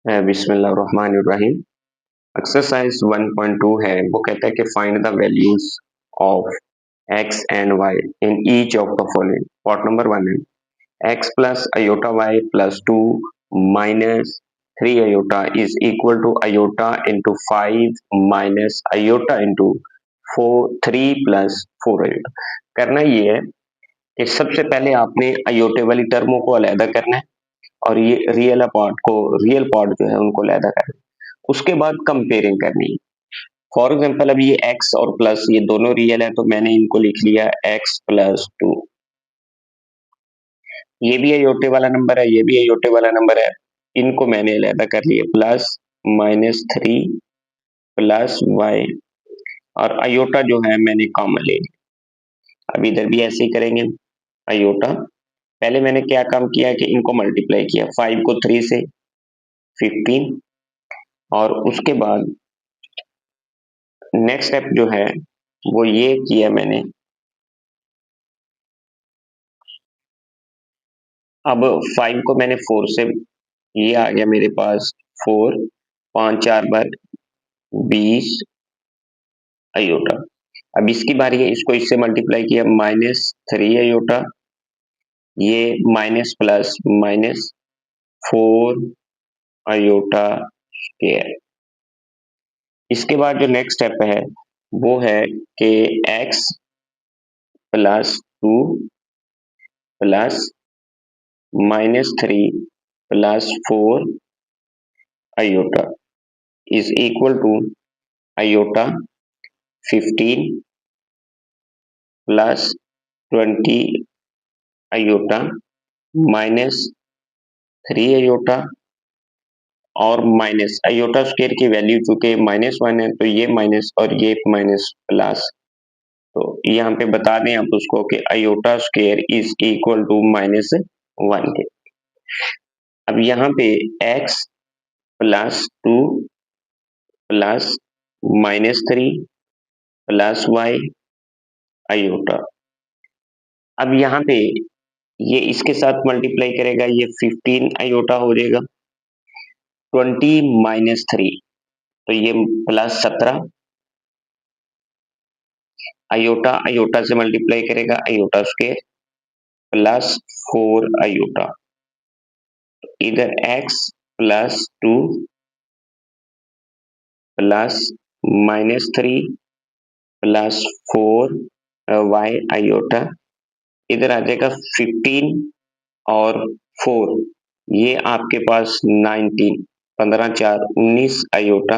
बिस्मिल्लाहिर्रहमानिर्रहीम। एक्सरसाइज 1.2 है, वो कहता है कि find the values of x and y in each of the following. Part number 1 है x plus iota y plus 2 minus 3 iota is equal to iota into 5 minus iota into 3 plus 4 iota. करना ये है कि सबसे पहले आपने अयोटे वाली टर्मों को अलहदा करना है और ये रियल पार्ट जो है उनको अलहदा करना है। उसके बाद कंपेयरिंग करनी है। फॉर एग्जाम्पल अब ये x और प्लस ये दोनों रियल है तो मैंने इनको लिख लिया x प्लस 2। ये भी अयोटे वाला नंबर है, ये भी अयोटे वाला नंबर है, इनको मैंने अलहदा कर लिया प्लस माइनस 3 प्लस वाई और अयोटा जो है मैंने कॉमन ले लिया। अब इधर भी ऐसे ही करेंगे। अयोटा पहले मैंने क्या काम किया कि इनको मल्टीप्लाई किया, 5 को 3 से 15 और उसके बाद नेक्स्ट स्टेप जो है वो ये किया मैंने। अब 5 को मैंने 4 से, ये आ गया मेरे पास 4, 5 4 बार 20 अयोटा। अब इसकी बारी है, इसको इससे मल्टीप्लाई किया माइनस 3 अयोटा, ये minus plus minus 4 iota square. इसके बाद जो नेक्स्ट स्टेप है वो है कि x plus 2 plus minus 3 plus 4 iota is equal to iota 15 plus 20 iota minus 3 iota और माइनस अयोटा स्क्वायर की वैल्यू चूंकि -1 है तो ये माइनस और ये माइनस प्लस, तो यहाँ पे बता दें आप उसको कि iota square is equal to -1 के। अब यहाँ पे x plus 2 plus -3 plus y iota. अब यहाँ पे ये इसके साथ मल्टीप्लाई करेगा, ये 15 अयोटा हो जाएगा, 20 माइनस 3 तो ये प्लस 17 अयोटा अयोटा से मल्टीप्लाई करेगा अयोटा स्क्वायर प्लस 4 अयोटा। इधर x plus 2 plus -3 plus 4 y iota, इधर आ जाएगा 15 और 4, ये आपके पास 19, 15 4 19 अयोटा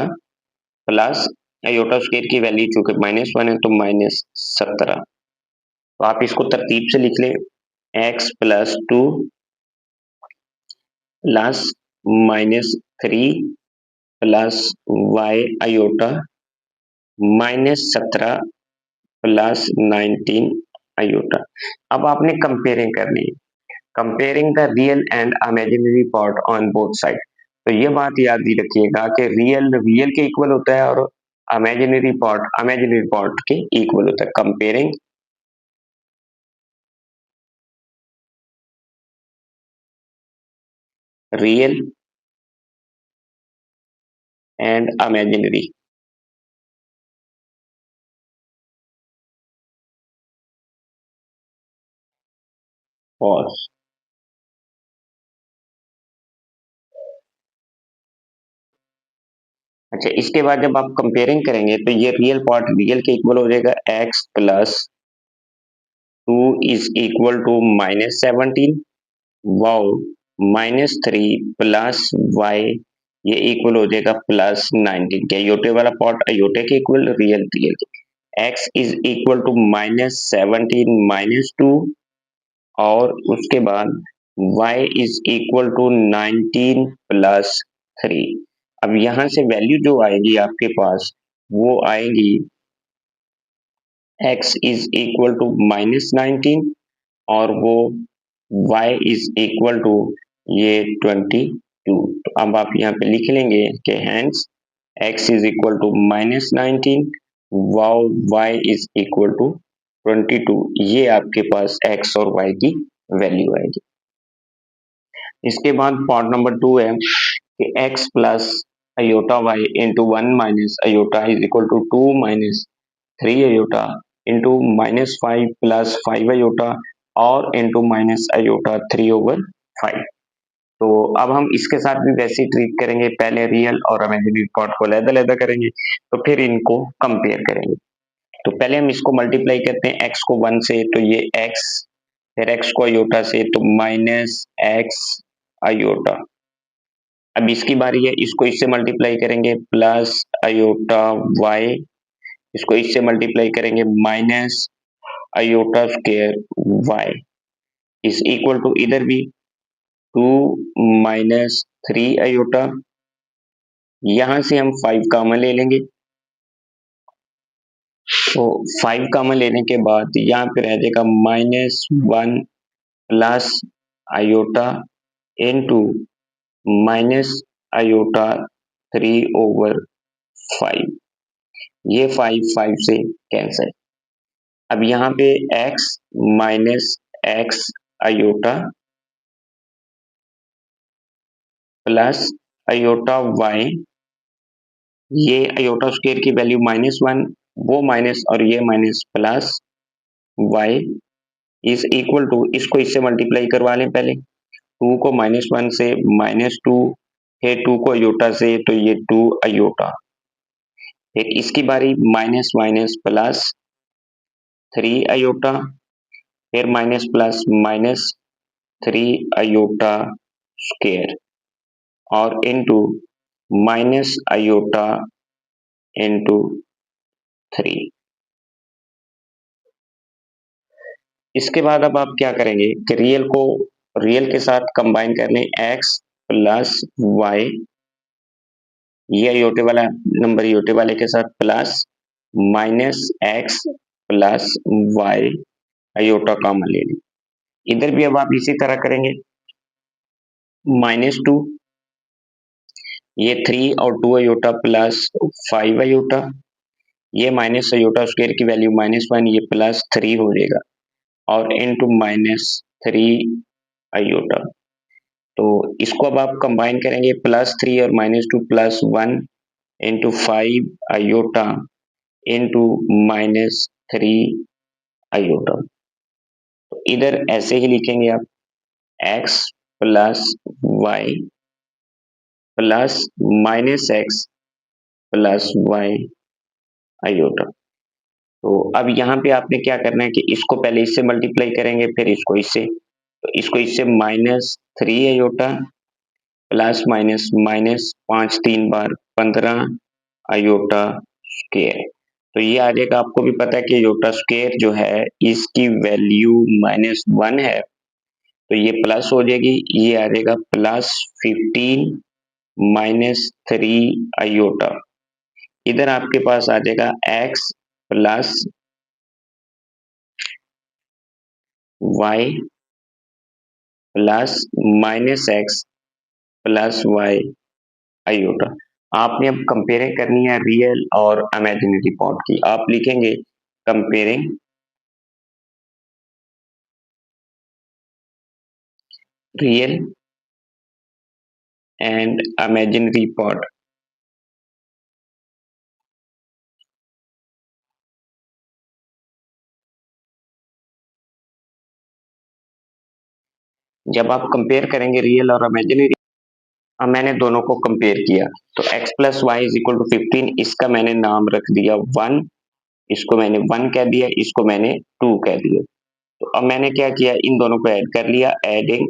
प्लस अयोटा स्क्वायर की वैल्यू चूंकि -1 है तो -17। तो आप इसको तरतीब से लिख लें, x plus 2 plus -3 plus y iota -17 plus 19 iota. अब आपने कंपेयरिंग करनी है, comparing the real and imaginary part on both side. तो ये बात याद ही रखिएगा कि रियल रियल के इक्वल होता है और इमेजिनरी पार्ट के इक्वल होता है। Comparing real and imaginary. और अच्छा, इसके बाद जब आप कंपेयरिंग करेंगे तो ये रियल पार्ट रियल के इक्वल हो जाएगा, x plus 2 is equal to -17 वाओ -3 प्लस वाई, ये इक्वल हो जाएगा +19 के। अयोटे वाला पार्ट अयोटे के इक्वल, रियल रियल के। x इज इक्वल टू -17 -2 और उसके बाद y is equal to 19 plus 3। अब यहां से वैल्यू जो आएगी आपके पास वो आएगी x इज इक्वल टू -19 और वो y इज इक्वल टू ये 22। तो अब आप यहाँ पे लिख लेंगे कि hence x is equal to -19 वाओ y इज इक्वल टू 22। ये आपके पास x और y की वैल्यू आएगी। इसके बाद पार्ट नंबर 2 है कि x plus iota y into one minus iota is equal to two minus three iota into minus five plus five iota और into minus iota three over five. तो अब हम इसके साथ भी वैसे ही ट्रीट करेंगे, पहले रियल और इमेजिनरी पार्ट को अलग-अलग करेंगे, तो फिर इनको कंपेयर करेंगे। तो पहले हम इसको मल्टीप्लाई करते हैं x को 1 से, तो ये x, फिर x को अयोटा से तो माइनस x अयोटा। अब इसकी बारी है, इसको इससे मल्टीप्लाई करेंगे प्लस अयोटा y, इसको इससे मल्टीप्लाई करेंगे minus iota square y is equal to इधर भी टू माइनस थ्री अयोटा, यहां से हम 5 कॉमन ले लेंगे, तो 5 कॉमन लेने के बाद यहाँ पे रह जाएगा minus one plus iota into minus iota three over five, ये 5 से कैंसिल। अब यहाँ पे x minus x iota plus iota y, ये अयोटा स्क्वायर की वैल्यू -1, वो माइनस और ये minus plus y is equal to, इसको इससे मल्टीप्लाई करवा लें पहले, 2 को -1 से -2, फिर 2 को अयोटा से तो ये 2 अयोटा, फिर इसकी बारी माइनस माइनस प्लस 3 अयोटा, फिर minus plus minus 3 iota square और इनटू माइनस अयोटा इनटू 3। इसके बाद अब आप क्या करेंगे कि रियल को रियल के साथ कंबाइन करने, x प्लस वाई, ये अयोटे वाला नंबर अयोटे वाले के साथ plus minus x plus y iota common ले ली। इधर भी अब आप इसी तरह करेंगे, -2, ये 3 और 2 अयोटा प्लस 5 अयोटा, ये माइनस अयोटा स्क्वायर की वैल्यू -1, ये प्लस 3 हो जाएगा और इनटू -3 अयोटा। तो इसको अब आप कंबाइन करेंगे, +3 और -2 +1 इंटू 5 अयोटा इंटू -3 अयोटा। तो इधर ऐसे ही लिखेंगे आप x plus y plus minus x plus y iota. तो अब यहाँ पे आपने क्या करना है कि इसको पहले इससे मल्टीप्लाई करेंगे, फिर इसको इससे, तो इसको इससे -3 अयोटा प्लस माइनस माइनस 5 3 बार 15 अयोटा स्क्वायर। तो ये आ जाएगा, आपको भी पता है कि अयोटा स्क्वायर जो है इसकी वैल्यू -1 है, तो ये प्लस हो जाएगी, ये आ जाएगा +15 -3 अयोटा। इधर आपके पास आ जाएगा x plus y plus minus x plus y iota. आपने अब कंपेयरिंग करनी है रियल और इमेजिनरी पार्ट की। आप लिखेंगे comparing real and imaginary part. जब आप कंपेयर करेंगे रियल और इमेजिनरी, मैंने दोनों को कंपेयर किया, तो x plus y is equal to 15, इसका मैंने नाम रख दिया 1, इसको मैंने 1 कह दिया, इसको मैंने 2 कह दिया। तो अब मैंने क्या किया, इन दोनों को ऐड कर लिया, एडिंग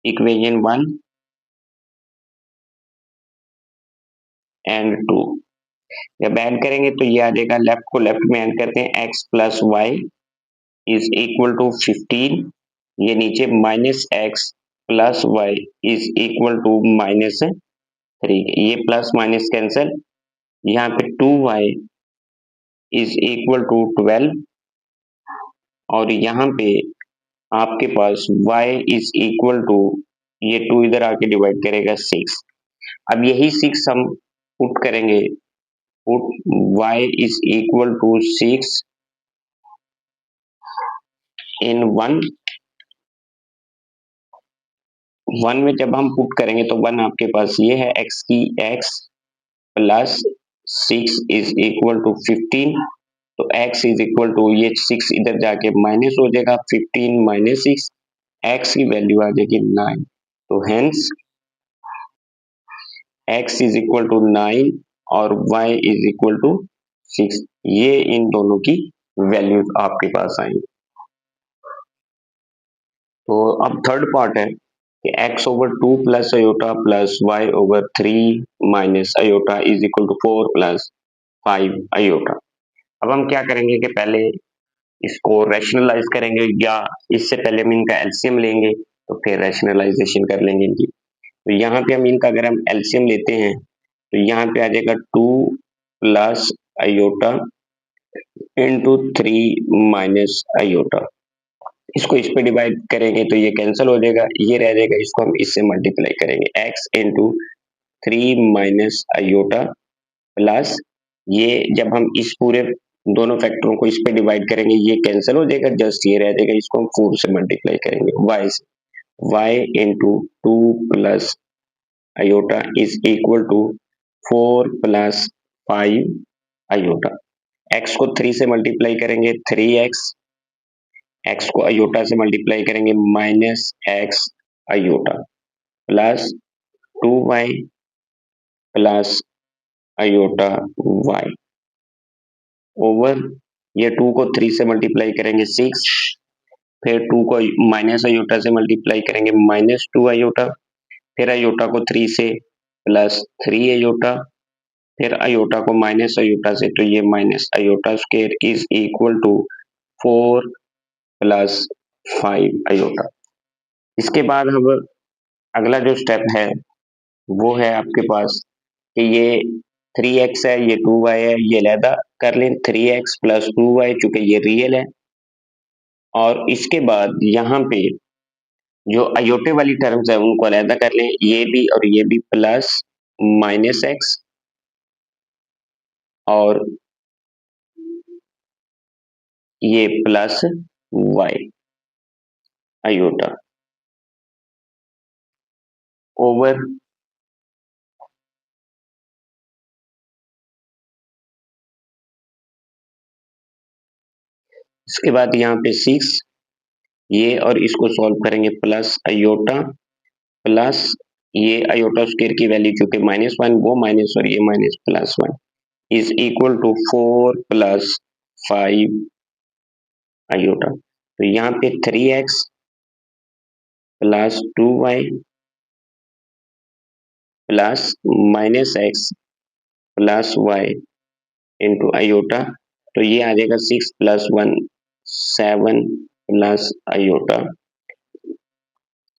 इक्वेशन 1 एंड 2। जब ऐड करेंगे तो ये आ जाएगा, लेफ्ट को लेफ्ट में ऐड करते हैं, x plus y is equal to 15, ये नीचे minus x plus y is equal to -3, ये प्लस माइनस कैंसिल, यहाँ पे 2y इज इक्वल टू 12 और यहाँ पे आपके पास y इज इक्वल टू, ये 2 इधर आके डिवाइड करेगा 6। अब यही 6 हम पुट करेंगे, put y is equal to 6 in 1 1 में जब हम पुट करेंगे तो 1 आपके पास ये है x की x plus 6 is equal to 15, तो x इज इक्वल टू ये 6 इधर जाके माइनस हो जाएगा, 15 माइनस 6, x की वैल्यू आ जाएगी 9, तो hence x is equal to 9 और y इज इक्वल टू 6, ये इन दोनों की वैल्यूज आपके पास आएंगी। तो अब थर्ड पार्ट है कि x over 2 plus iota plus y over 3 minus iota is equal to 4 plus 5 iota. अब हम क्या करेंगे कि पहले इसको रैशनलाइज करेंगे, या इससे पहले हम इनका एलसीएम लेंगे तो फिर रैशनलाइजेशन कर लेंगे इनकी। तो यहाँ पे हम इनका अगर हम एलसीएम लेते हैं तो यहाँ पे आ जाएगा 2 plus iota into 3 minus aorta. इसको इस पे डिवाइड करेंगे तो ये कैंसिल हो जाएगा, ये रह जाएगा, इसको हम इससे मल्टीप्लाई करेंगे, x into 3 minus aorta plus ये जब हम इस पूरे दोनों फैक्टरों को इस पे डिवाइड करेंगे ये कैंसिल हो जाएगा, जस्ट ये रह जाएगा, इसको हम 4 से मल्टीप्लाई करेंगे y से, y into 2 plus iota is equal to 4 plus 5 iota. x को 3 से मल्टीप्लाई करेंगे 3x, x को अयोटा से मल्टीप्लाई करेंगे minus x iota plus 2y plus iota y over ये 2 को 3 से मल्टीप्लाई करेंगे 6, फिर 2 को माइनस अयोटा से मल्टीप्लाई करेंगे माइनस 2 अयोटा, फिर अयोटा को 3 से प्लस 3 अयोटा, फिर अयोटा को माइनस अयोटा से, तो ये minus iota square is equal to 4 plus 5 iota. इसके बाद अब अगला जो स्टेप है वो है आपके पास कि ये 3x है, ये 2y है, ये अलहदा कर लें, 3x प्लस 2y चूंकि ये रियल है, और इसके बाद यहाँ पे जो अयोटे वाली टर्म्स है उनको अलहदा कर लें, ये भी और ये भी, प्लस माइनस एक्स और ये प्लस वाई अयोटा ओवर इसके बाद यहाँ पे 6 ये और इसको सॉल्व करेंगे, प्लस अयोटा प्लस ये अयोटा स्क्वायर की वैल्यू चूंकि -1 वो माइनस और ये minus plus 1 is equal to 4 plus 5 iota. तो यहाँ पे 3x plus 2y plus minus x plus y into iota, तो ये आ जाएगा 6 plus 1 7 plus iota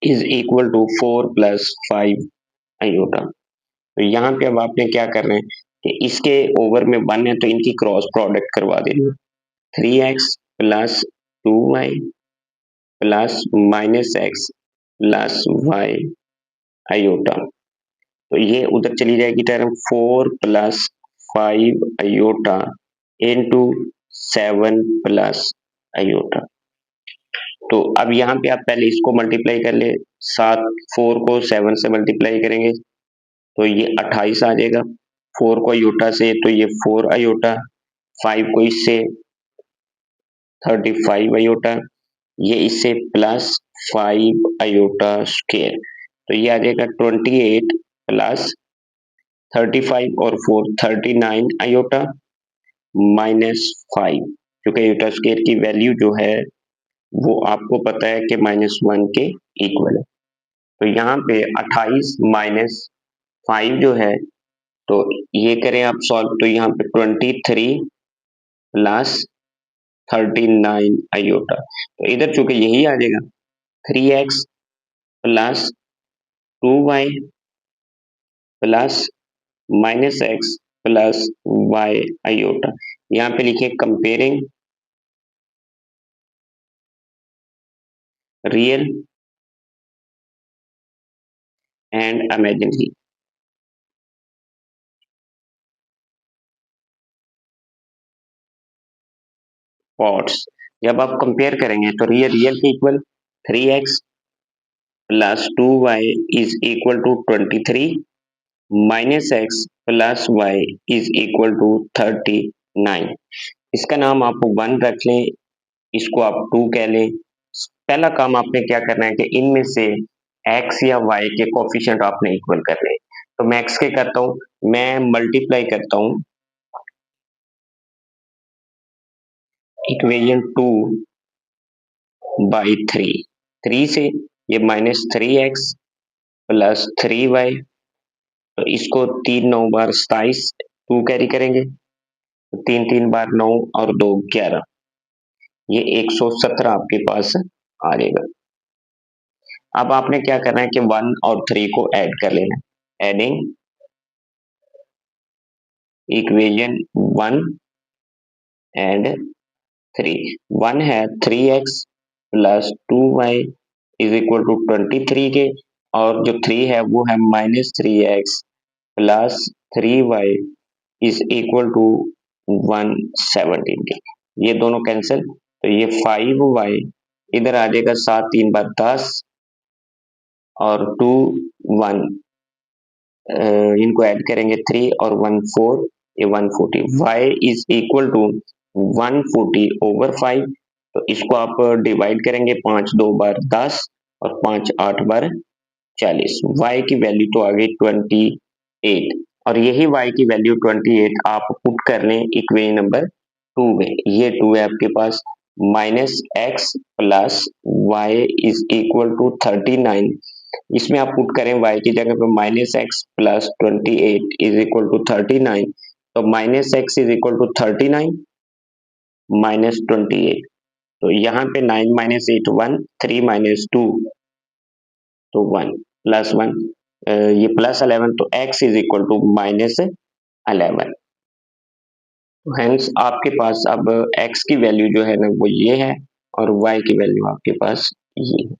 is equal to 4 plus 5 iota. तो यहाँ पे अब आपने क्या करना है कि इसके ओवर में 1 है तो इनकी क्रॉस प्रोडक्ट करवा देनी है, 3x plus 2y plus minus x plus y iota, तो ये उधर चली जाएगी term 4 plus 5 iota into 7 plus iota. तो अब यहाँ पे आप पहले इसको मल्टीप्लाई कर ले, 4 को 7 से मल्टीप्लाई करेंगे तो ये 28 आ जाएगा, 4 को अयोटा से तो ये 4 अयोटा, 5 को इससे 35 अयोटा, ये इससे प्लस 5 अयोटा स्क्वायर, तो ये आ जाएगा 28 प्लस 35 और 4 39 अयोटा माइनस 5, क्योंकि अयोटा स्क्वायर की वैल्यू जो है वो आपको पता है कि -1 के इक्वल है। तो यहाँ पे 28 माइनस 5 जो है, तो ये करें आप सॉल्व, तो यहाँ पे 23 प्लस 39 अयोटा, तो इधर चूंकि यही आ जाएगा 3x plus 2y plus minus x plus y iota. यहाँ पे लिखिए comparing real and imaginary. Parts जब आप कंपेयर करेंगे तो रियल रियल के equal 3x plus 2y is equal to 23 minus x plus y is equal to 39। इसका नाम आप 1 रख लें, इसको आप 2 कह लें। पहला काम आपने क्या करना है कि इनमें से x या y के कोफिशिएंट आपने इक्वल करने हैं। तो मैं x के करता हूँ, मैं मल्टीप्लाई करता हूँ इक्वेशन 2 बाई 3 से ये माइनस 3x प्लस 3y, तो इसको 3 9 बार 27, 2 कैरी करेंगे तो 3 3 बार 9 और 2 11, ये 117 आपके पास आ जाएगा। अब आपने क्या करना है कि 1 और 3 को ऐड कर लेना है। एडिंग इक्वेशन 1 एंड 3, 1 है 3x plus 2y is equal to 23 के, और जो 3 है वो है minus 3x plus 3y is equal to 117 के। ये दोनों कैंसिल, तो ये 5y इधर आ जाएगा, 7 3 बार 10 और 2 1, इनको ऐड करेंगे 3 और 1 4, ये 140। y is equal to 140 over 5, तो इसको आप डिवाइड करेंगे, 5 2 बार 10 और 5 8 बार 40। y की वैल्यू तो आ गई 28, और यही y की वैल्यू 28 आप पुट कर लें इक्वेशन नंबर 2 में। ये 2 है आपके पास, minus x plus y is equal to 39, इसमें आप पुट करें y की जगह पे minus x plus 28 is equal to 39, तो minus x is equal to 39 minus 28, तो यहाँ पे 9 माइनस 8 1, 3 माइनस 2 तो 1 प्लस 1, ये प्लस 11, तो x is equal to minus 11। Hence आपके पास अब x की वैल्यू जो है ना वो ये है, और y की वैल्यू आपके पास ये है।